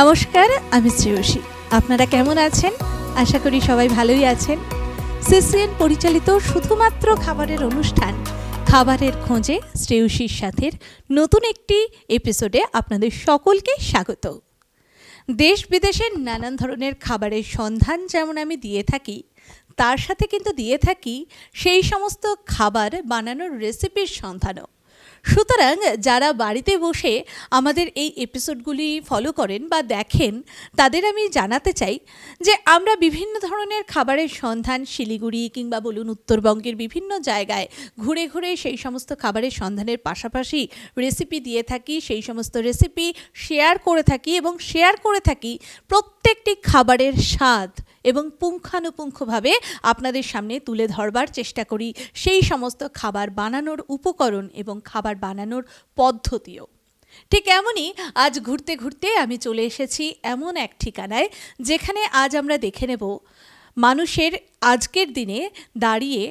নমস্কার, আমি শ্রেয়সী। আপনারা কেমন আছেন? আশা করি সবাই ভালোই আছেন। সিসিএন পরিচালিত শুধুমাত্র খাবারের অনুষ্ঠান খাবারের খোঁজে শ্রেয়সীর সাথে নতুন একটি এপিসোডে আপনাদের সকলকে স্বাগত। দেশ বিদেশের নানান ধরনের খাবারের সন্ধান যেমন আমি দিয়ে থাকি, তার সাথে কিন্তু দিয়ে থাকি সেই সমস্ত খাবার বানানোর রেসিপির সন্ধানও। সুতরাং যারা বাড়িতে বসে আমাদের এই এপিসোডগুলি ফলো করেন বা দেখেন, তাদের আমি জানাতে চাই যে আমরা বিভিন্ন ধরনের খাবারের সন্ধান শিলিগুড়ি কিংবা বলুন উত্তরবঙ্গের বিভিন্ন জায়গায় ঘুরে ঘুরে সেই সমস্ত খাবারের সন্ধানের পাশাপাশি রেসিপি দিয়ে থাকি, সেই সমস্ত রেসিপি শেয়ার করে থাকি এবং শেয়ার করে থাকি প্রত্যেকটি খাবারের স্বাদ এবং পুঙ্খানুপুঙ্খভাবে আপনাদের সামনে তুলে ধরবার চেষ্টা করি সেই সমস্ত খাবার বানানোর উপকরণ এবং খাবার বানানোর পদ্ধতিও। ঠিক এমনই আজ ঘুরতে ঘুরতে আমি চলে এসেছি এমন এক ঠিকানায় যেখানে আজ আমরা দেখে নেব মানুষের আজকের দিনে দাঁড়িয়ে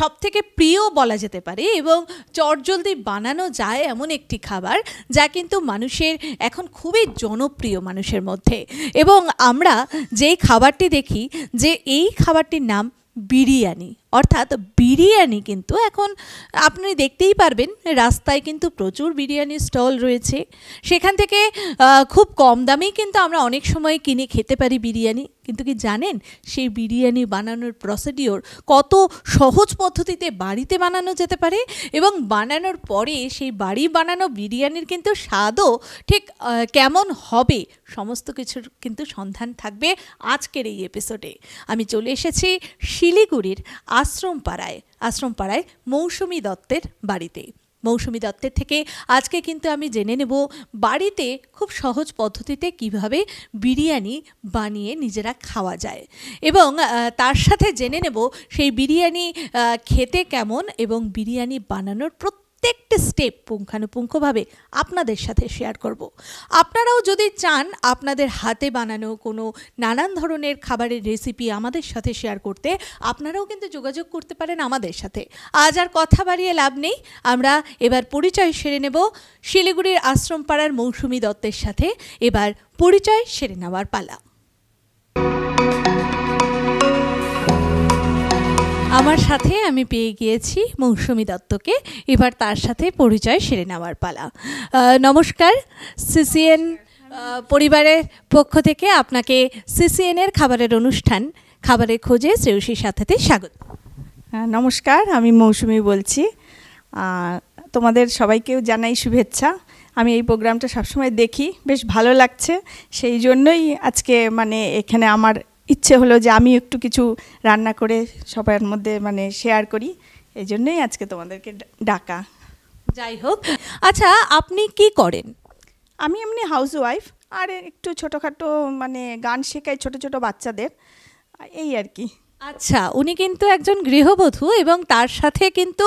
সবথেকে প্রিয় বলা যেতে পারে এবং চটজলদি বানানো যায় এমন একটি খাবার যা কিন্তু মানুষের এখন খুবই জনপ্রিয় মানুষের মধ্যে। এবং আমরা যেই খাবারটি দেখি যে এই খাবারটির নাম বিরিয়ানি, অর্থাৎ বিরিয়ানি কিন্তু এখন আপনি দেখতেই পারবেন রাস্তায় কিন্তু প্রচুর বিরিয়ানি স্টল রয়েছে। সেখান থেকে খুব কম দামেই কিন্তু আমরা অনেক সময় কিনে খেতে পারি বিরিয়ানি। কিন্তু কি জানেন সেই বিরিয়ানি বানানোর প্রসিডিওর কত সহজ পদ্ধতিতে বাড়িতে বানানো যেতে পারে এবং বানানোর পরে সেই বাড়ি বানানো বিরিয়ানির কিন্তু স্বাদও ঠিক কেমন হবে সমস্ত কিছুর কিন্তু সন্ধান থাকবে আজকের এই এপিসোডে। আমি চলে এসেছি শিলিগুড়ির আশ্রমপাড়ায় মৌসুমী দত্তের বাড়িতে। মৌসুমী দত্তের থেকে আজকে কিন্তু আমি জেনে নেব বাড়িতে খুব সহজ পদ্ধতিতে কিভাবে বিরিয়ানি বানিয়ে নিজেরা খাওয়া যায় এবং তার সাথে জেনে নেব সেই বিরিয়ানি খেতে কেমন এবং বিরিয়ানি বানানোর প্রত্যেকটা স্টেপ পুঙ্খানুপুঙ্খভাবে আপনাদের সাথে শেয়ার করব। আপনারাও যদি চান আপনাদের হাতে বানানো কোনো নানান ধরনের খাবারের রেসিপি আমাদের সাথে শেয়ার করতে, আপনারাও কিন্তু যোগাযোগ করতে পারেন আমাদের সাথে। আজ আর কথা বাড়িয়ে লাভ নেই, আমরা এবার পরিচয় সেরে নেব শিলিগুড়ির আশ্রমপাড়ার মৌসুমী দত্তের সাথে। এবার পরিচয় সেরে নেওয়ার পালা। আমার সাথে আমি পেয়ে গিয়েছি মৌসুমী দত্তকে, এবার তার সাথে পরিচয় সেরে নেওয়ার পালা। নমস্কার, সিসিএন পরিবারের পক্ষ থেকে আপনাকে সিসিএনের খাবারের অনুষ্ঠান খাবারের খোঁজে শ্রেয়সীর সাথে স্বাগত। নমস্কার, আমি মৌসুমী বলছি। তোমাদের সবাইকেও জানাই শুভেচ্ছা। আমি এই প্রোগ্রামটা সবসময় দেখি, বেশ ভালো লাগছে, সেই জন্যই আজকে এখানে আমার ইচ্ছে হলো যে আমি একটু কিছু রান্না করে সবার মধ্যে শেয়ার করি, এই জন্যই আজকে তোমাদেরকে ডাকা। যাই হোক, আচ্ছা আপনি কি করেন? আমি এমনি হাউস ওয়াইফ, আর একটু ছোটোখাটো গান শেখাই ছোট ছোট বাচ্চাদের, এই আর কি। আচ্ছা, উনি কিন্তু একজন গৃহবধূ এবং তার সাথে কিন্তু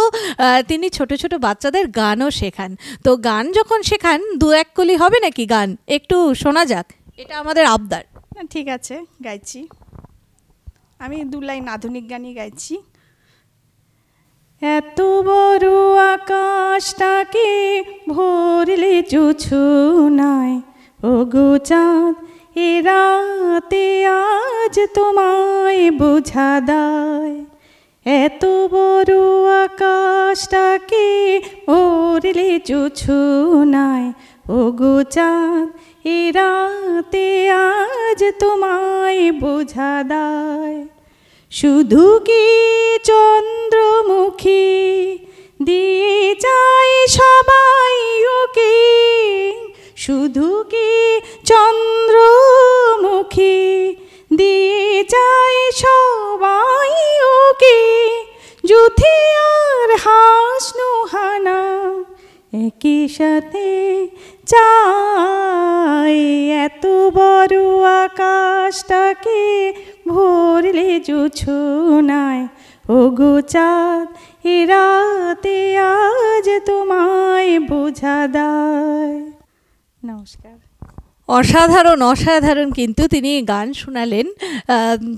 তিনি ছোট ছোট বাচ্চাদের গানও শেখান। তো গান যখন শেখান দু এক কলি হবে নাকি গান একটু শোনা যাক, এটা আমাদের আবদার। ঠিক আছে, গাইছি। আমি 2 লাইন আধুনিক গানই গাইছি। এত বড় আকাশটাকে ভরলে জোছনায়, ও গো চাঁদ এ রাতে আজ তোমায় বোঝা দায়। এত বড় আকাশটাকে ভরলে জোছনায়, ও গো চাঁদ এ রাতে আজ তোমায় বোঝা দায়। শুধু কি চন্দ্রমুখী দিয়ে যায় সবাই ওকে, শুধু কি চন্দ্রমুখী দিয়ে যায় সবাই ওকে, যুথি আর হাস নুহানা একই সাথে চাই। এত বড় আকাশটাকে ভরলে জোছনায়, ও গো চাঁদ এ রাতে আজ তোমায় বোঝা দায়। নমস্কার। অসাধারণ অসাধারণ, কিন্তু তিনি গান শোনালেন।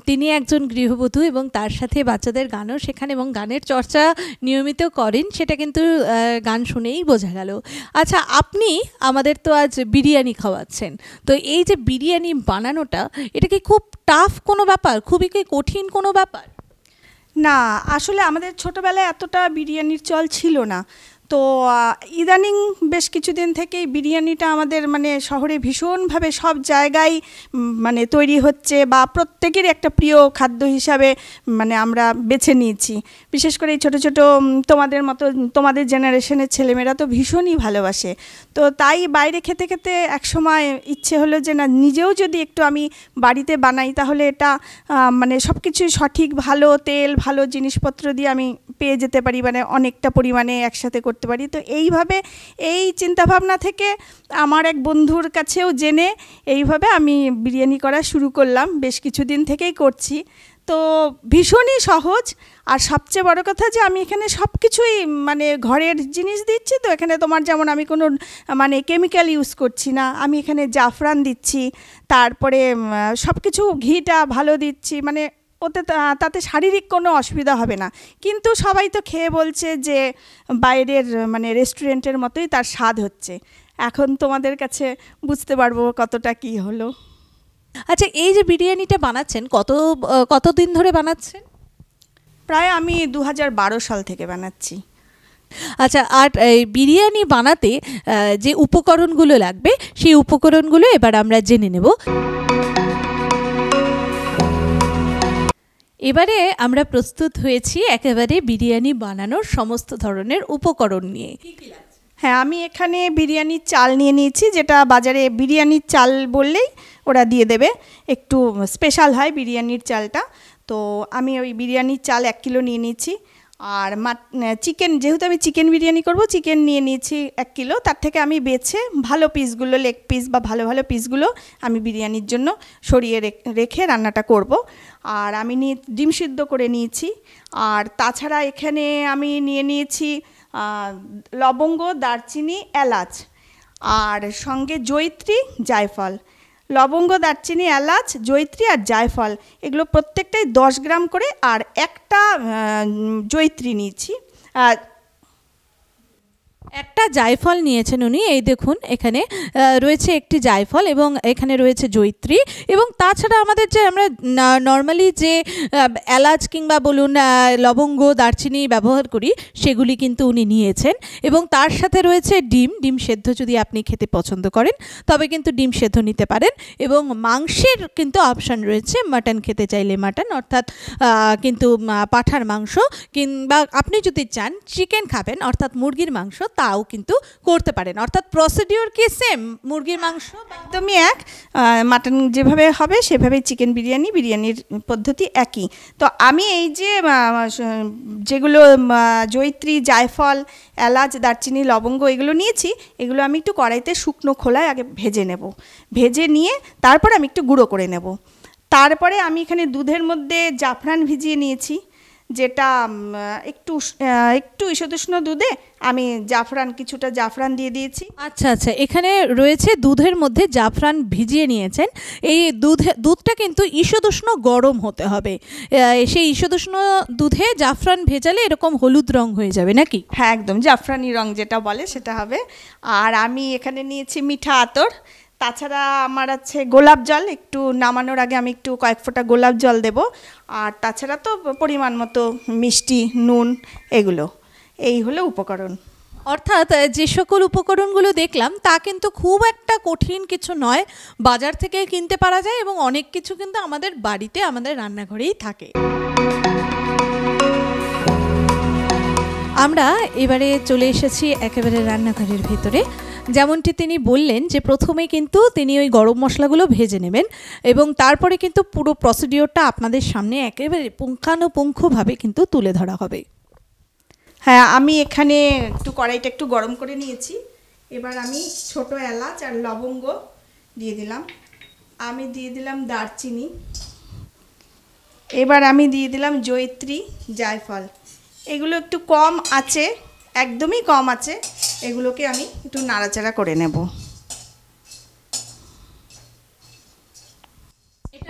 তিনি একজন গৃহবধূ এবং তার সাথে বাচ্চাদের গানও শেখান এবং গানের চর্চা নিয়মিত করেন, সেটা কিন্তু গান শুনেই বোঝা গেল। আচ্ছা, আপনি আমাদের তো আজ বিরিয়ানি খাওয়াচ্ছেন, তো এই যে বিরিয়ানি বানানোটা, এটা কি খুব টাফ কোনো ব্যাপার, খুবই কি কঠিন কোনো ব্যাপার? না, আসলে আমাদের ছোটোবেলায় এতটা বিরিয়ানির চল ছিল না। তো ইদানিং বেশ কিছুদিন থেকেই বিরিয়ানিটা আমাদের মানে শহরে ভীষণভাবে সব জায়গায় মানে তৈরি হচ্ছে, বা প্রত্যেকেরই একটা প্রিয় খাদ্য হিসাবে মানে আমরা বেছে নিয়েছি। বিশেষ করে এই ছোটো ছোটো তোমাদের মতো, তোমাদের জেনারেশনের ছেলেমেয়েরা তো ভীষণই ভালোবাসে। তো তাই বাইরে খেতে খেতে একসময় ইচ্ছে হলো যে না, নিজেও যদি একটু আমি বাড়িতে বানাই তাহলে এটা মানে সব কিছুই সঠিক, ভালো তেল, ভালো জিনিসপত্র দিয়ে আমি পেয়ে যেতে পারি, মানে অনেকটা পরিমাণে একসাথে করতে পারি। তো এইভাবে এই চিন্তাভাবনা থেকে আমার এক বন্ধুর কাছেও জেনে এইভাবে আমি বিরিয়ানি করা শুরু করলাম, বেশ কিছুদিন থেকেই করছি। তো ভীষণই সহজ, আর সবচেয়ে বড় কথা যে আমি এখানে সব কিছুই মানে ঘরের জিনিস দিচ্ছি। তো এখানে তোমার যেমন আমি কোনো মানে কেমিক্যাল ইউজ করছি না, আমি এখানে জাফরান দিচ্ছি, তারপরে সব কিছু ঘিটা ভালো দিচ্ছি, মানে ওতে তাতে শারীরিক কোনো অসুবিধা হবে না। কিন্তু সবাই তো খেয়ে বলছে যে বাইরের মানে রেস্টুরেন্টের মতোই তার স্বাদ হচ্ছে। এখন তোমাদের কাছে বুঝতে পারবো কতটা কি হলো। আচ্ছা, এই যে বিরিয়ানিটা বানাচ্ছেন, কতদিন ধরে বানাচ্ছেন? প্রায় আমি 2012 সাল থেকে বানাচ্ছি। আচ্ছা, আর এই বিরিয়ানি বানাতে যে উপকরণগুলো লাগবে, সেই উপকরণগুলো এবার আমরা জেনে নেব। এবারে আমরা প্রস্তুত হয়েছি একেবারে বিরিয়ানি বানানোর সমস্ত ধরনের উপকরণ নিয়ে। হ্যাঁ, আমি এখানে বিরিয়ানির চাল নিয়ে নিয়েছি, যেটা বাজারে বিরিয়ানির চাল বললেই ওরা দিয়ে দেবে, একটু স্পেশাল হয় বিরিয়ানির চালটা। তো আমি ওই বিরিয়ানির চাল 1 কিলো নিয়ে নিয়েছি। আর চিকেন, যেহেতু আমি চিকেন বিরিয়ানি করব, চিকেন নিয়ে নিয়েছি 1 কিলো। তার থেকে আমি বেছে ভালো পিসগুলো, লেগ পিস বা ভালো ভালো পিসগুলো আমি বিরিয়ানির জন্য সরিয়ে রেখে রান্নাটা করব। আর আমি ডিম সিদ্ধ করে নিয়েছি। আর তাছাড়া এখানে আমি নিয়ে নিয়েছি লবঙ্গ, দারচিনি, এলাচ, আর সঙ্গে জয়িত্রী, জায়ফল। লবঙ্গ, দারচিনি, এলাচ, জয়িত্রী আর জায়ফল এগুলো প্রত্যেকটাই 10 গ্রাম করে, আর একটা জয়িত্রী নিয়েছি। একটা জায়ফল নিয়েছেন উনি, এই দেখুন এখানে রয়েছে একটি জায়ফল এবং এখানে রয়েছে জয়িত্রী। এবং তাছাড়া আমাদের যে আমরা নর্মালি যে এলাচ কিংবা বলুন লবঙ্গ, দারচিনি ব্যবহার করি, সেগুলি কিন্তু উনি নিয়েছেন। এবং তার সাথে রয়েছে ডিম সেদ্ধ, যদি আপনি খেতে পছন্দ করেন তবে কিন্তু ডিম সেদ্ধ নিতে পারেন। এবং মাংসের কিন্তু অপশান রয়েছে, মাটন খেতে চাইলে মাটন, অর্থাৎ কিন্তু পাঁঠার মাংস, কিংবা আপনি যদি চান চিকেন খাবেন অর্থাৎ মুরগির মাংস, তাও কিন্তু করতে পারেন। অর্থাৎ প্রসিডিওর কি সেম, মুরগির মাংস একদমই এক, মাটন যেভাবে হবে সেভাবেই চিকেন বিরিয়ানির পদ্ধতি একই। তো আমি এই যে যেগুলো জয়িত্রী, জায়ফল, এলাচ, দারচিনি, লবঙ্গ এগুলো নিয়েছি, এগুলো আমি একটু কড়াইতে শুকনো খোলায় আগে ভেজে নেব। ভেজে নিয়ে তারপর আমি একটু গুঁড়ো করে নেব। তারপরে আমি এখানে দুধের মধ্যে জাফরান ভিজিয়ে নিয়েছি, যেটা একটু ঈষদুষ্ণ দুধে আমি কিছুটা জাফরান দিয়ে দিয়েছি। আচ্ছা আচ্ছা, এখানে রয়েছে দুধের মধ্যে জাফরান ভিজিয়ে নিয়েছেন। এই দুধটা কিন্তু ঈষদুষ্ণ গরম হতে হবে। সেই ঈষদুষ্ণ দুধে জাফরান ভেজালে এরকম হলুদ রং হয়ে যাবে নাকি? হ্যাঁ, একদম জাফরানি রং যেটা বলে সেটা হবে। আর আমি এখানে নিয়েছি মিঠা আতর। তাছাড়া আমার আছে গোলাপ জল, একটু নামানোর আগে আমি একটু কয়েক ফোঁটা গোলাপ জল দেব। আর তাছাড়া তো পরিমাণ মতো মিষ্টি, নুন, এগুলো। এই হলো উপকরণ। অর্থাৎ যে সকল উপকরণগুলো দেখলাম তা কিন্তু খুব একটা কঠিন কিছু নয়, বাজার থেকে কিনতে পারা যায় এবং অনেক কিছু কিন্তু আমাদের বাড়িতে, আমাদের রান্নাঘরেই থাকে। আমরা এবারে চলে এসেছি একেবারে রান্নাঘরের ভেতরে। যেমনটি তিনি বললেন যে প্রথমে কিন্তু তিনি ওই গরম মশলাগুলো ভেজে নেবেন এবং তারপরে কিন্তু পুরো প্রসিডিওরটা আপনাদের সামনে একেবারে পুঙ্খানুপুঙ্খভাবে কিন্তু তুলে ধরা হবে। হ্যাঁ, আমি এখানে কড়াইটা একটু গরম করে নিয়েছি। এবার আমি ছোট এলাচ আর লবঙ্গ দিয়ে দিলাম। আমি দিয়ে দিলাম দারচিনি। এবার আমি দিয়ে দিলাম জয়িত্রী, জায়ফল। এগুলো একটু কম আছে, একদমই কম আছে, এগুলোকে আমি একটু নাড়াচাড়া করে নেব।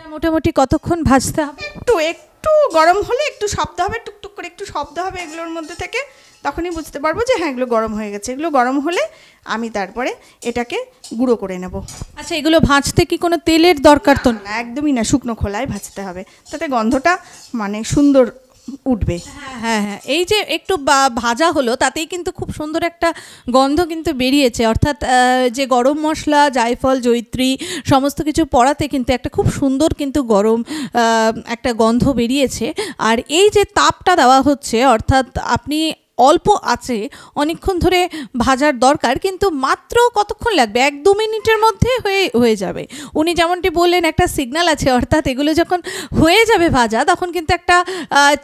এটা মোটামুটি কতক্ষণ ভাজতে হবে? একটু একটু গরম হলে একটু শব্দ হবে, টুকটুক করে একটু শব্দ হবে এগুলোর মধ্যে থেকে, তখনই বুঝতে পারবো যে হ্যাঁ এগুলো গরম হয়ে গেছে। এগুলো গরম হলে আমি তারপরে এটাকে গুঁড়ো করে নেব। আচ্ছা, এগুলো ভাজতে কি কোনো তেলের দরকার তো না, একদমই না, শুকনো খোলায় ভাজতে হবে, তাতে গন্ধটা মানে সুন্দর উঠবে। হ্যাঁ হ্যাঁ, এই যে একটু ভাজা হলো তাতেই কিন্তু খুব সুন্দর একটা গন্ধ কিন্তু বেরিয়েছে, অর্থাৎ যে গরম মশলা, জায়ফল, জয়িত্রী সমস্ত কিছু পড়াতে কিন্তু একটা খুব সুন্দর কিন্তু গরম একটা গন্ধ বেরিয়েছে। আর এই যে তাপটা দেওয়া হচ্ছে, অর্থাৎ আপনি অল্প আছে অনেকক্ষণ ধরে ভাজার দরকার, কিন্তু মাত্র কতক্ষণ লাগবে? 1-2 মিনিটের মধ্যে হয়ে যাবে। উনি যেমনটি বললেন একটা সিগন্যাল আছে, অর্থাৎ এগুলো যখন হয়ে যাবে ভাজা তখন কিন্তু একটা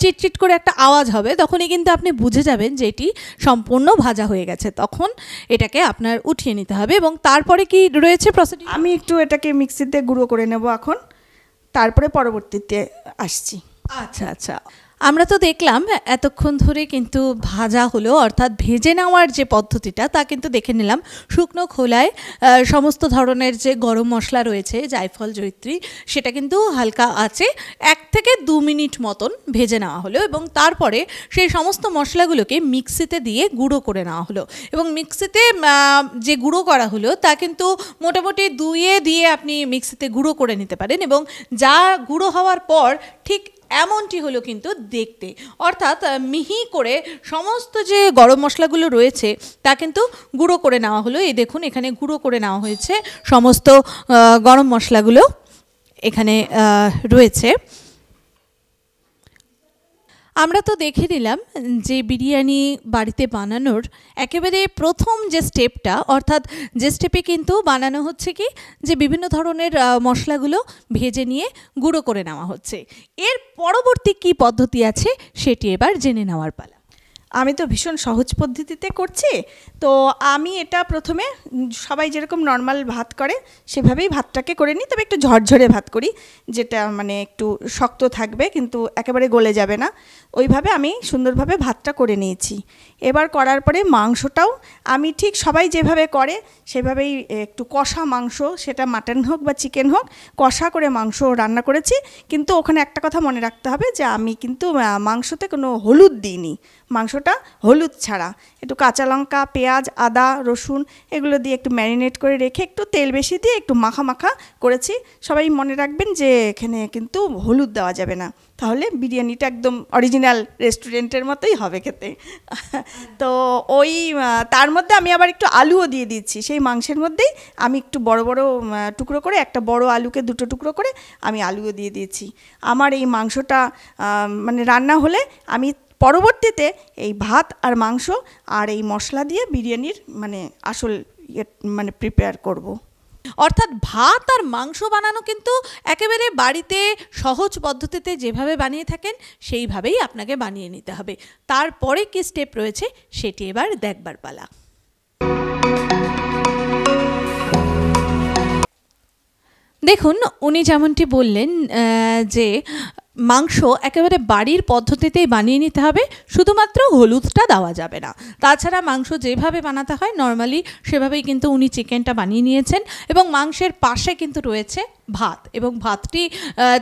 চিটচিট করে একটা আওয়াজ হবে, তখনই কিন্তু আপনি বুঝে যাবেন যে এটি সম্পূর্ণ ভাজা হয়ে গেছে। তখন এটাকে আপনার উঠিয়ে নিতে হবে। এবং তারপরে কি রয়েছে প্রসিডিউর? আমি একটু এটাকে মিক্সিতে গুঁড়ো করে নেব এখন, তারপরে পরবর্তীতে আসছি। আচ্ছা আচ্ছা, আমরা তো দেখলাম এতক্ষণ ধরে কিন্তু ভাজা হলো, অর্থাৎ ভেজে নেওয়ার যে পদ্ধতিটা তা কিন্তু দেখে নিলাম। শুকনো খোলায় সমস্ত ধরনের যে গরম মশলা রয়েছে, জায়ফল, জয়িত্রী, সেটা কিন্তু হালকা আছে 1 থেকে 2 মিনিট মতন ভেজে নেওয়া হলো। এবং তারপরে সেই সমস্ত মশলাগুলোকে মিক্সিতে দিয়ে গুঁড়ো করে নেওয়া হলো। এবং মিক্সিতে যে গুঁড়ো করা হলো তা কিন্তু মোটামুটি দুইয়ে দিয়ে আপনি মিক্সিতে গুঁড়ো করে নিতে পারেন। এবং যা গুঁড়ো হওয়ার পর ঠিক এমনটি হলো কিন্তু দেখতে, অর্থাৎ মিহি করে সমস্ত যে গরম মশলাগুলো রয়েছে তা কিন্তু গুঁড়ো করে নেওয়া হলো। এই দেখুন, এখানে গুঁড়ো করে নেওয়া হয়েছে সমস্ত গরম মশলাগুলো এখানে রয়েছে। আমরা তো দেখে নিলাম যে বিরিয়ানি বাড়িতে বানানোর একেবারে প্রথম যে স্টেপটা, অর্থাৎ যে স্টেপে কিন্তু বানানো হচ্ছে কি, যে বিভিন্ন ধরনের মশলাগুলো ভেজে নিয়ে গুঁড়ো করে নেওয়া হচ্ছে। এর পরবর্তী কি পদ্ধতি আছে সেটি এবার জেনে নেওয়ার পালা। আমি তো ভীষণ সহজ পদ্ধতিতে করছি। তো আমি এটা প্রথমে সবাই যেরকম নর্মাল ভাত করে সেভাবেই ভাতটাকে করে নিই, তবে একটু ঝরঝরে ভাত করি, যেটা মানে একটু শক্ত থাকবে কিন্তু একেবারে গলে যাবে না। ওইভাবে আমি সুন্দরভাবে ভাতটা করে নিয়েছি। এবার করার পরে মাংসটাও আমি ঠিক সবাই যেভাবে করে সেভাবেই একটু কষা মাংস, সেটা মাটন হোক বা চিকেন হোক, কষা করে মাংস রান্না করেছি। কিন্তু ওখানে একটা কথা মনে রাখতে হবে যে আমি কিন্তু মাংসতে কোনো হলুদ দিইনি, মাংসটা হলুদ ছাড়া একটু কাঁচা লঙ্কা, পেঁয়াজ, আদা, রসুন এগুলো দিয়ে একটু ম্যারিনেট করে রেখে একটু তেল বেশি দিয়ে একটু মাখা মাখা করেছি। সবাই মনে রাখবেন যে এখানে কিন্তু হলুদ দেওয়া যাবে না, তাহলে বিরিয়ানিটা একদম অরিজিনাল রেস্টুরেন্টের মতোই হবে খেতে। তো ওই তার মধ্যে আমি আবার একটু আলুও দিয়ে দিচ্ছি সেই মাংসের মধ্যেই। আমি একটু বড় বড় টুকরো করে, একটা বড় আলুকে 2টো টুকরো করে আমি আলুও দিয়ে দিয়েছি। আমার এই মাংসটা মানে রান্না হলে আমি পরবর্তীতে এই ভাত আর মাংস আর এই মশলা দিয়ে বিরিয়ানির মানে আসল মানে প্রিপেয়ার করব। অর্থাৎ ভাত আর মাংস বানানো কিন্তু একেবারে বাড়িতে সহজ পদ্ধতিতে যেভাবে বানিয়ে থাকেন সেইভাবেই আপনাকে বানিয়ে নিতে হবে। তারপরে কি স্টেপ রয়েছে সেটি এবার দেখবার পালা। দেখুন, উনি যেমনটি বললেন যে মাংস একেবারে বাড়ির পদ্ধতিতেই বানিয়ে নিতে হবে, শুধুমাত্র হলুদটা দেওয়া যাবে না। তাছাড়া মাংস যেভাবে বানাতে হয় নর্মালি সেভাবেই কিন্তু উনি চিকেনটা বানিয়ে নিয়েছেন। এবং মাংসের পাশে কিন্তু রয়েছে ভাত, এবং ভাতটি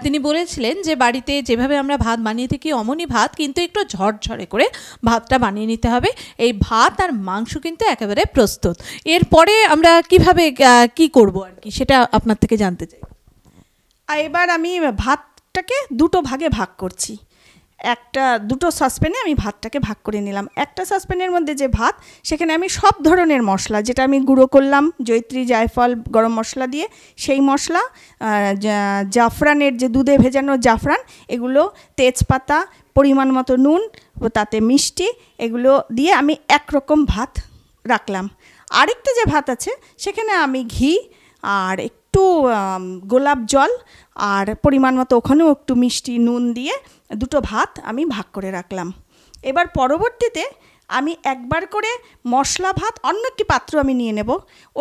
তিনি বলেছিলেন যে বাড়িতে যেভাবে আমরা ভাত বানিয়ে থাকি অমনই ভাত, কিন্তু একটু ঝরঝরে করে ভাতটা বানিয়ে নিতে হবে। এই ভাত আর মাংস কিন্তু একেবারে প্রস্তুত। এরপরে আমরা কিভাবে কি করব আর কি সেটা আপনার থেকে জানতে চাই। আর এবার আমি ভাতটাকে 2টো ভাগে ভাগ করছি। দুটো সসপ্যানে আমি ভাতটাকে ভাগ করে নিলাম। একটা সসপ্যানের মধ্যে যে ভাত, সেখানে আমি সব ধরনের মশলা যেটা আমি গুঁড়ো করলাম জয়িত্রী, জায়ফল, গরম মশলা দিয়ে, সেই মশলা, জাফরানের যে দুধে ভেজানো জাফরান, এগুলো, তেজপাতা, পরিমাণ মতো নুন, তাতে মিষ্টি, এগুলো দিয়ে আমি একরকম ভাত রাখলাম। আরেকটা যে ভাত আছে সেখানে আমি ঘি আর একটু গোলাপ জল আর পরিমাণ মতো ওখানেও একটু মিষ্টি, নুন দিয়ে 2টো ভাত আমি ভাগ করে রাখলাম। এবার পরবর্তীতে আমি একবার করে মশলা ভাত, অন্য একটি পাত্র আমি নিয়ে নেব।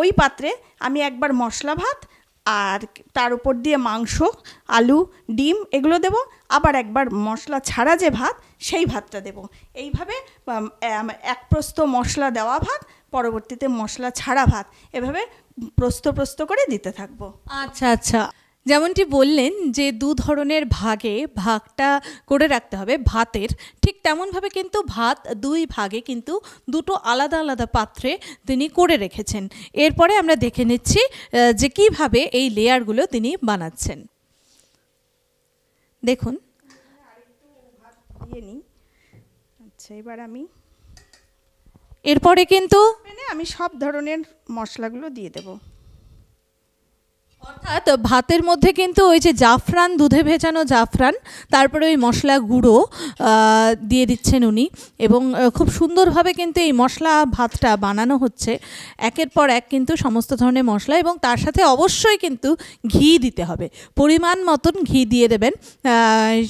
ওই পাত্রে আমি একবার মশলা ভাত আর তার উপর দিয়ে মাংস, আলু, ডিম এগুলো দেব, আবার একবার মশলা ছাড়া যে ভাত সেই ভাতটা দেব। এইভাবে এক প্রস্থ মশলা দেওয়া ভাত, পরবর্তীতে মশলা ছাড়া ভাত, এভাবে প্রস্থ করে দিতে থাকবো। আচ্ছা আচ্ছা, যেমনটি বললেন যে দু ধরনের ভাগে ভাগটা করে রাখতে হবে ভাতের, ঠিক তেমনভাবে কিন্তু ভাত দুই ভাগে কিন্তু দুটো আলাদা আলাদা পাত্রে তিনি করে রেখেছেন। এরপরে আমরা দেখে নিচ্ছি যে কিভাবে এই লেয়ারগুলো তিনি বানাচ্ছেন। দেখুন, দিয়ে নিই। আচ্ছা, এবার এরপরে কিন্তু আমি সব ধরনের মশলাগুলো দিয়ে দেব। অর্থাৎ ভাতের মধ্যে কিন্তু ওই যে জাফরান, দুধে ভেজানো জাফরান, তারপরে ওই মশলা গুঁড়ো দিয়ে দিচ্ছেন উনি, এবং খুব সুন্দরভাবে কিন্তু এই মশলা ভাতটা বানানো হচ্ছে একের পর এক কিন্তু সমস্ত ধরনের মশলা, এবং তার সাথে অবশ্যই কিন্তু ঘি দিতে হবে, পরিমাণ মতন ঘি দিয়ে দেবেন।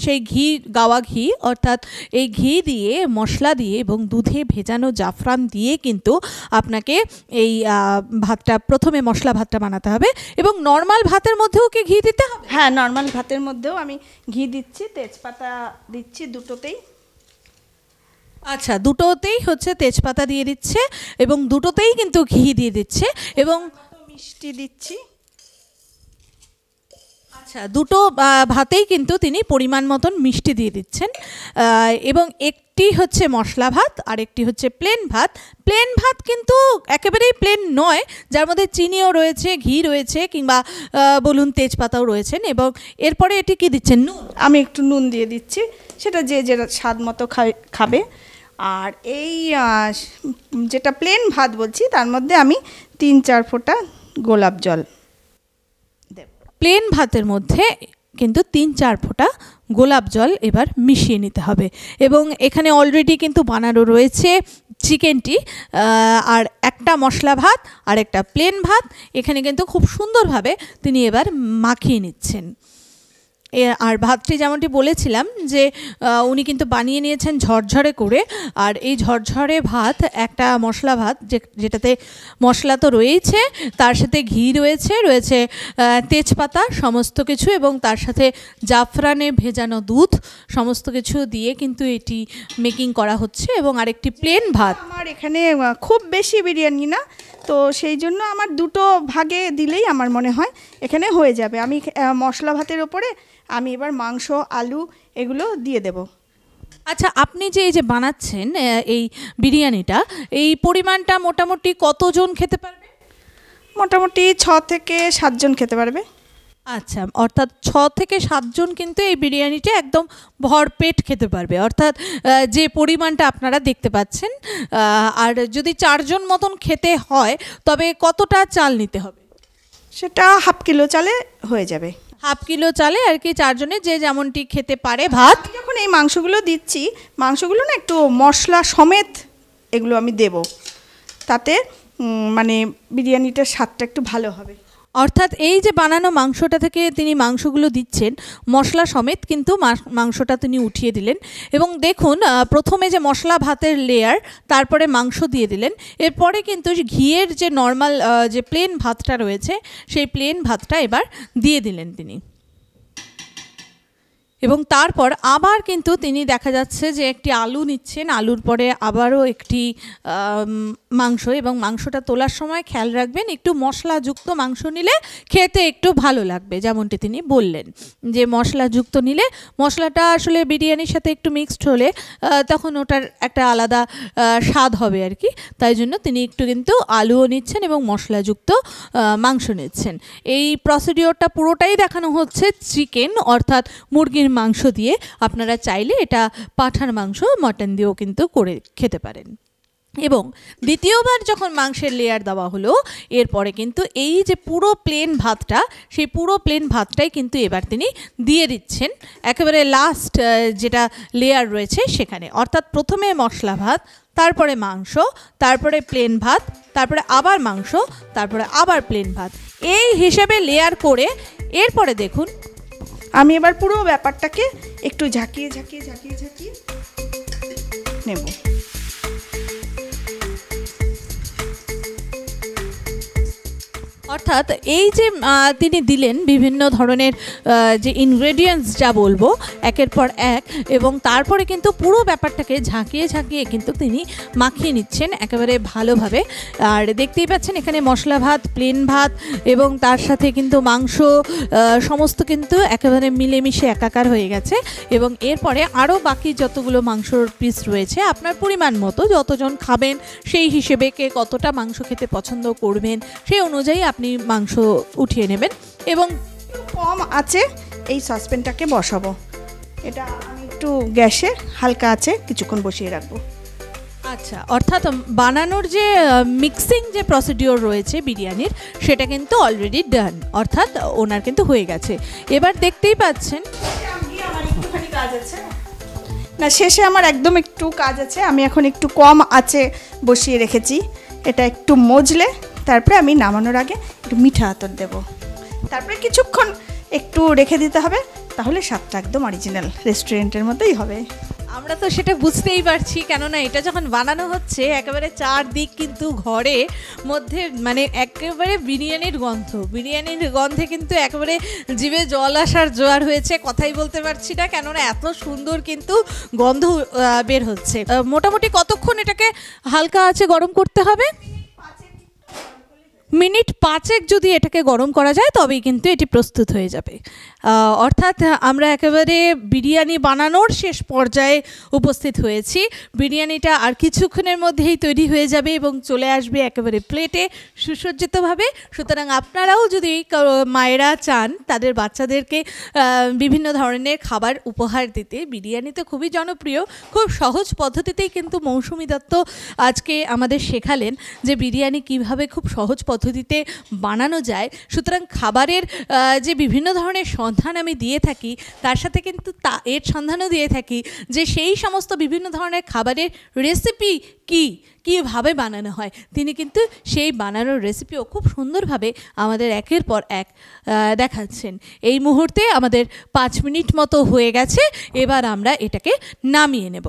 সেই ঘি গাওয়া ঘি, অর্থাৎ এই ঘি দিয়ে মশলা দিয়ে এবং দুধে ভেজানো জাফরান দিয়ে কিন্তু আপনাকে এই ভাতটা প্রথমে মশলা ভাতটা বানাতে হবে। এবং নর্মাল ভাতের মধ্যেও কি ঘি দিতে হবে? হ্যাঁ, নর্মাল ভাতের মধ্যেও আমি ঘি দিচ্ছি, তেজপাতা দিচ্ছি দুটোতেই। আচ্ছা, দুটোতেই হচ্ছে তেজপাতা দিয়ে দিচ্ছে এবং দুটোতেই কিন্তু ঘি দিয়ে দিচ্ছে এবং মিষ্টি দিচ্ছি। আচ্ছা, দুটো ভাতেই কিন্তু তিনি পরিমাণ মতন মিষ্টি দিয়ে দিচ্ছেন। এবং একটি হচ্ছে মশলা ভাত আর একটি হচ্ছে প্লেন ভাত। প্লেন ভাত কিন্তু একেবারেই প্লেন নয়, যার মধ্যে চিনিও রয়েছে, ঘি রয়েছে, কিংবা বলুন তেজপাতাও রয়েছেন। এবং এরপরে এটি কি দিচ্ছেন? নুন। আমি একটু নুন দিয়ে দিচ্ছি, সেটা যে যেটা স্বাদ মতো খাবে। আর এই যেটা প্লেন ভাত বলছি তার মধ্যে আমি 3-4 ফোঁটা গোলাপ জল দেব। প্লেন ভাতের মধ্যে কিন্তু 3-4 ফোঁটা গোলাপ জল এবার মিশিয়ে নিতে হবে। এবং এখানে অলরেডি কিন্তু বানানো রয়েছে চিকেনটি, আর একটা মশলা ভাত আর একটা প্লেন ভাত এখানে কিন্তু খুব সুন্দরভাবে তিনি এবার মাখিয়ে নিচ্ছেন। আর ভাতটি যেমনটি বলেছিলাম যে উনি কিন্তু বানিয়ে নিয়েছেন ঝরঝরে করে, আর এই ঝরঝরে ভাত একটা মশলা ভাত যেটাতে মশলা তো রয়েছে, তার সাথে ঘি রয়েছে তেজপাতা সমস্ত কিছু, এবং তার সাথে জাফরানে ভেজানো দুধ সমস্ত কিছু দিয়ে কিন্তু এটি মেকিং করা হচ্ছে। এবং আরেকটি প্লেন ভাত। আমার এখানে খুব বেশি বিরিয়ানি না, তো সেই জন্য আমার দুটো ভাগে দিলেই আমার মনে হয় এখানে হয়ে যাবে। আমি মশলা ভাতের ওপরে আমি এবার মাংস, আলু এগুলো দিয়ে দেব। আচ্ছা, আপনি যে এই যে বানাচ্ছেন এই বিরিয়ানিটা, এই পরিমাণটা মোটামুটি কতজন খেতে পারবে? মোটামুটি 6 থেকে 7 জন খেতে পারবে। আচ্ছা, অর্থাৎ 6 থেকে 7 জন কিন্তু এই বিরিয়ানিটা একদম ভরপেট খেতে পারবে, অর্থাৎ যে পরিমাণটা আপনারা দেখতে পাচ্ছেন। আর যদি 4 জন মতন খেতে হয় তবে কতটা চাল নিতে হবে? সেটা হাফ কিলো চালে হয়ে যাবে। হাফ কিলো চালে আর কি 4 জনে যে যেমনটি খেতে পারে ভাত। যখন এই মাংসগুলো দিচ্ছি, মাংসগুলো না একটু মশলা সমেত এগুলো আমি দেব, তাতে মানে বিরিয়ানিটার স্বাদটা একটু ভালো হবে। অর্থাৎ এই যে বানানো মাংসটা থেকে তিনি মাংসগুলো দিচ্ছেন মশলা সমেত, কিন্তু মাংসটা তিনি উঠিয়ে দিলেন। এবং দেখুন, প্রথমে যে মশলা ভাতের লেয়ার, তারপরে মাংস দিয়ে দিলেন, এরপরে কিন্তু ঘিয়ের যে নর্মাল যে প্লেন ভাতটা রয়েছে সেই প্লেন ভাতটা এবার দিয়ে দিলেন তিনি। এবং তারপর আবার কিন্তু তিনি দেখা যাচ্ছে যে একটি আলু নিচ্ছেন, আলুর পরে আবারও একটি মাংস, এবং মাংসটা তোলার সময় খেয়াল রাখবেন একটু মশলাযুক্ত মাংস নিলে খেতে একটু ভালো লাগবে, যেমনটি তিনি বললেন যে মশলাযুক্ত নিলে মশলাটা আসলে বিরিয়ানির সাথে একটু মিক্সড হলে তখন ওটার একটা আলাদা স্বাদ হবে আর কি। তাই জন্য তিনি একটু কিন্তু আলুও নিচ্ছেন এবং মশলাযুক্ত মাংস নিচ্ছেন। এই প্রসিডিওরটা পুরোটাই দেখানো হচ্ছে চিকেন অর্থাৎ মুরগির মাংস দিয়ে। আপনারা চাইলে এটা পাঁঠার মাংস, মটন দিয়েও কিন্তু করে খেতে পারেন। এবং দ্বিতীয়বার যখন মাংসের লেয়ার দেওয়া হলো, এরপরে কিন্তু এই যে পুরো প্লেন ভাতটা, সেই পুরো প্লেন ভাতটাই কিন্তু এবার তিনি দিয়ে দিচ্ছেন একেবারে লাস্ট যেটা লেয়ার রয়েছে সেখানে। অর্থাৎ প্রথমে মশলা ভাত, তারপরে মাংস, তারপরে প্লেন ভাত, তারপরে আবার মাংস, তারপরে আবার প্লেন ভাত, এই হিসেবে লেয়ার করে এরপরে দেখুন আমি এবার পুরো ব্যাপারটাকে একটু ঝাঁকিয়ে নেব। অর্থাৎ এই যে তিনি দিলেন বিভিন্ন ধরনের যে ইনগ্রেডিয়েন্টস যা বলবো একের পর এক, এবং তারপরে কিন্তু পুরো ব্যাপারটাকে ঝাঁকিয়ে ঝাঁকিয়ে কিন্তু তিনি মাখিয়ে নিচ্ছেন একেবারে ভালোভাবে। আর দেখতেই পাচ্ছেন এখানে মশলা ভাত, প্লেন ভাত এবং তার সাথে কিন্তু মাংস সমস্ত কিন্তু একেবারে মিলেমিশে একাকার হয়ে গেছে। এবং এরপরে আরও বাকি যতগুলো মাংসর পিস রয়েছে আপনার পরিমাণ মতো, যতজন খাবেন সেই হিসেবে কে কতটা মাংস খেতে পছন্দ করবেন সেই অনুযায়ী আপনি মাংস উঠিয়ে নেবেন। এবং কম আছে এই সসপ্যানটাকে বসাবো, এটা আমি একটু গ্যাসে হালকা আছে কিছুক্ষণ বসিয়ে রাখবো। আচ্ছা, অর্থাৎ বানানোর যে মিক্সিং যে প্রসিডিওর রয়েছে বিরিয়ানির সেটা কিন্তু অলরেডি ডান, অর্থাৎ ওনার কিন্তু হয়ে গেছে। এবার দেখতেই পাচ্ছেন আমার একটুখানি কাজ আছে, না শেষে আমার একদম একটু কাজ আছে। আমি এখন একটু কম আছে বসিয়ে রেখেছি, এটা একটু মজলে তারপরে আমি নামানোর আগে একটু মিঠা আতর দেব, তারপরে কিছুক্ষণ একটু রেখে দিতে হবে, তাহলে স্বাদটা একদম অরিজিনাল রেস্টুরেন্টের মতোই হবে। আমরা তো সেটা বুঝতেই পারছি, কেননা এটা যখন বানানো হচ্ছে একেবারে চারদিক কিন্তু ঘরে মধ্যে মানে একেবারে বিরিয়ানির গন্ধে কিন্তু একেবারে জিভে জল আসার জোয়ার হয়েছে, কথাই বলতে পারছি না, কেননা এত সুন্দর কিন্তু গন্ধ বের হচ্ছে। মোটামুটি কতক্ষণ এটাকে হালকা আঁচে গরম করতে হবে? মিনিট 5 যদি এটাকে গরম করা যায় তবেই কিন্তু এটি প্রস্তুত হয়ে যাবে। অর্থাৎ আমরা একেবারে বিরিয়ানি বানানোর শেষ পর্যায়ে উপস্থিত হয়েছি। বিরিয়ানিটা আর কিছুক্ষণের মধ্যেই তৈরি হয়ে যাবে এবং চলে আসবে একেবারে প্লেটে সুসজ্জিতভাবে। সুতরাং আপনারাও যদি মায়েরা চান তাদের বাচ্চাদেরকে বিভিন্ন ধরনের খাবার উপহার দিতে, বিরিয়ানি তো খুবই জনপ্রিয়, খুব সহজ পদ্ধতিতেই কিন্তু মৌসুমী দত্ত আজকে আমাদের শেখালেন যে বিরিয়ানি কিভাবে খুব সহজ পদ্ধতিতে বানানো যায়। সুতরাং খাবারের যে বিভিন্ন ধরনের সন্ধান আমি দিয়ে থাকি তার সাথে কিন্তু এর সন্ধানও দিয়ে থাকি যে সেই সমস্ত বিভিন্ন ধরনের খাবারের রেসিপি কীভাবে বানানো হয়। তিনি কিন্তু সেই বানানোর রেসিপিও খুব সুন্দরভাবে আমাদের একের পর এক দেখাচ্ছেন। এই মুহূর্তে আমাদের 5 মিনিট মতো হয়ে গেছে, এবার আমরা এটাকে নামিয়ে নেব।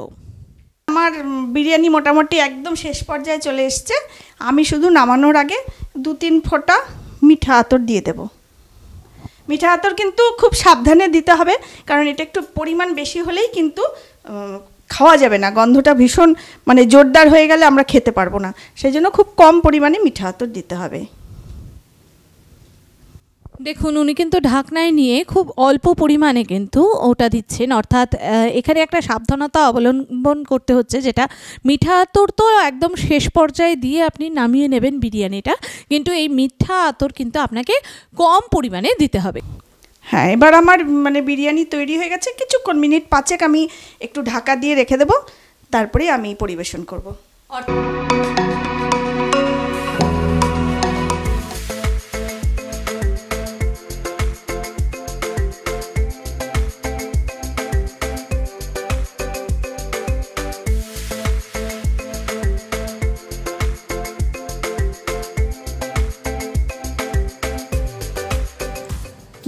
আমার বিরিয়ানি মোটামুটি একদম শেষ পর্যায়ে চলে এসছে। আমি শুধু নামানোর আগে 2-3 ফোঁটা মিঠা আতর দিয়ে দেব। মিঠা আতর কিন্তু খুব সাবধানে দিতে হবে, কারণ এটা একটু পরিমাণ বেশি হলেই কিন্তু খাওয়া যাবে না, গন্ধটা ভীষণ মানে জোরদার হয়ে গেলে আমরা খেতে পারবো না, সেই জন্য খুব কম পরিমাণে মিঠা আতর দিতে হবে। দেখুন উনি কিন্তু ঢাকনায় নিয়ে খুব অল্প পরিমাণে কিন্তু ওটা দিচ্ছেন, অর্থাৎ এখানে একটা সাবধানতা অবলম্বন করতে হচ্ছে, যেটা মিঠা আতর তো একদম শেষ পর্যায়ে দিয়ে আপনি নামিয়ে নেবেন বিরিয়ানিটা, কিন্তু এই মিঠা আতর কিন্তু আপনাকে কম পরিমাণে দিতে হবে। হ্যাঁ, এবার আমার মানে বিরিয়ানি তৈরি হয়ে গেছে, কিছুক্ষণ মিনিট 5 আমি একটু ঢাকা দিয়ে রেখে দেবো, তারপরে আমি পরিবেশন করব।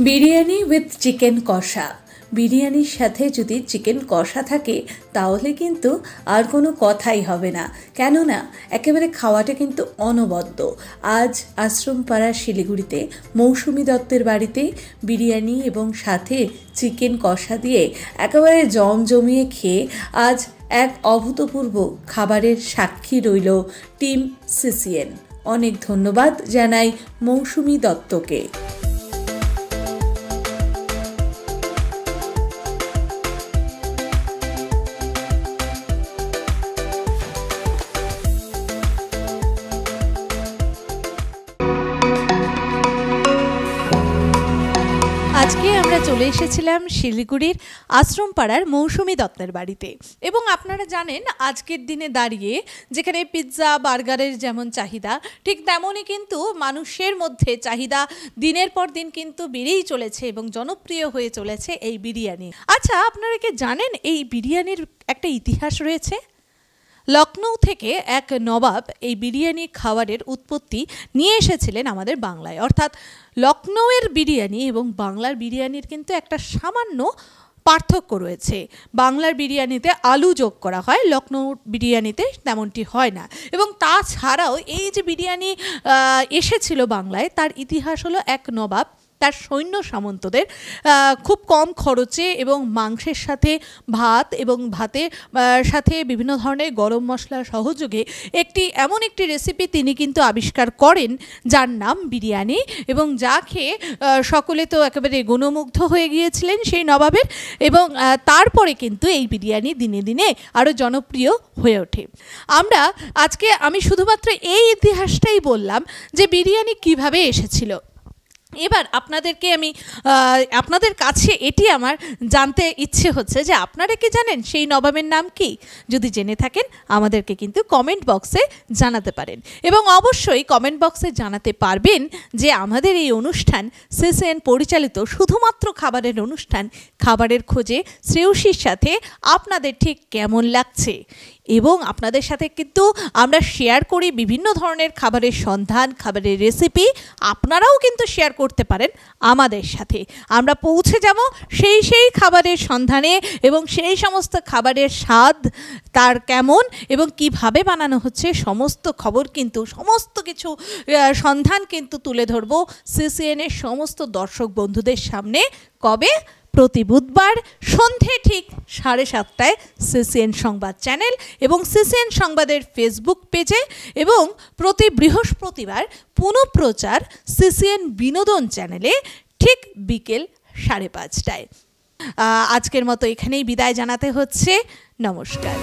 বিরিয়ানি উইথ চিকেন কষা। বিরিয়ানির সাথে যদি চিকেন কষা থাকে তাহলে কিন্তু আর কোনো কথাই হবে না, কেননা একেবারে খাওয়াটা কিন্তু অনবদ্য। আজ আশ্রমপাড়া শিলিগুড়িতে মৌসুমী দত্তের বাড়িতে বিরিয়ানি এবং সাথে চিকেন কষা দিয়ে একেবারে জমিয়ে খেয়ে আজ এক অভূতপূর্ব খাবারের সাক্ষী রইল টিম সিসিএন। অনেক ধন্যবাদ জানাই মৌসুমী দত্তকে। আজকে আমরা চলে এসেছিলাম শিলিগুড়ির আশ্রমপাড়ার মৌসুমী দত্তের বাড়িতে, এবং আপনারা জানেন আজকের দিনে দাঁড়িয়ে যেখানে পিৎজা বার্গারের যেমন চাহিদা, ঠিক তেমনই কিন্তু মানুষের মধ্যে চাহিদা দিনের পর দিন কিন্তু বেড়েই চলেছে এবং জনপ্রিয় হয়ে চলেছে এই বিরিয়ানি। আচ্ছা, আপনারা কি জানেন এই বিরিয়ানির একটা ইতিহাস রয়েছে? লখনৌ থেকে এক নবাব এই বিরিয়ানি খাবারের উৎপত্তি নিয়ে এসেছিলেন আমাদের বাংলায়, অর্থাৎ লখনৌয়ের বিরিয়ানি এবং বাংলার বিরিয়ানির কিন্তু একটা সামান্য পার্থক্য রয়েছে। বাংলার বিরিয়ানিতে আলু যোগ করা হয়, লখনৌ বিরিয়ানিতে তেমনটি হয় না। এবং তাছাড়াও এই যে বিরিয়ানি এসেছিল বাংলায়, তার ইতিহাস হলো এক নবাব তার সৈন্য সামন্তদের খুব কম খরচে এবং মাংসের সাথে ভাত এবং ভাতের সাথে বিভিন্ন ধরনের গরম মশলার সহযোগে এমন একটি রেসিপি তিনি কিন্তু আবিষ্কার করেন যার নাম বিরিয়ানি, এবং যা খেয়ে সকলে তো একেবারে গুণমুগ্ধ হয়ে গিয়েছিলেন সেই নবাবের। এবং তারপরে কিন্তু এই বিরিয়ানি দিনে দিনে আরও জনপ্রিয় হয়ে ওঠে। আমি শুধুমাত্র এই ইতিহাসটাই বললাম যে বিরিয়ানি কিভাবে এসেছিল। এবার আপনাদের কাছে এটি আমার জানতে ইচ্ছে হচ্ছে যে আপনারা কি জানেন সেই নবাবের নাম কি? যদি জেনে থাকেন আমাদেরকে কিন্তু কমেন্ট বক্সে জানাতে পারেন, এবং অবশ্যই কমেন্ট বক্সে জানাতে পারবেন যে আমাদের এই অনুষ্ঠান সিসিএন পরিচালিত শুধুমাত্র খাবারের অনুষ্ঠান খাবারের খোঁজে শ্রেয়সীর সাথে আপনাদের ঠিক কেমন লাগছে। এবং আপনাদের সাথে কিন্তু আমরা শেয়ার করি বিভিন্ন ধরনের খাবারের সন্ধান, খাবারের রেসিপি। আপনারাও কিন্তু শেয়ার করতে পারেন আমাদের সাথে। আমরা পৌঁছে যাব সেই খাবারের সন্ধানে, এবং সেই সমস্ত খাবারের স্বাদ তার কেমন এবং কিভাবে বানানো হচ্ছে সমস্ত খবর কিন্তু, সমস্ত কিছু সন্ধান কিন্তু তুলে ধরবো সিসিএনের সমস্ত দর্শক বন্ধুদের সামনে। কবে? প্রতি বুধবার সন্ধে ঠিক 7:30টায় সিসিএন সংবাদ চ্যানেল এবং সিসিএন সংবাদের ফেসবুক পেজে, এবং প্রতি বৃহস্পতিবার পুনঃপ্রচার সিসিএন বিনোদন চ্যানেলে ঠিক বিকেল 5:30টায়। আজকের মতো এখানেই বিদায় জানাতে হচ্ছে। নমস্কার।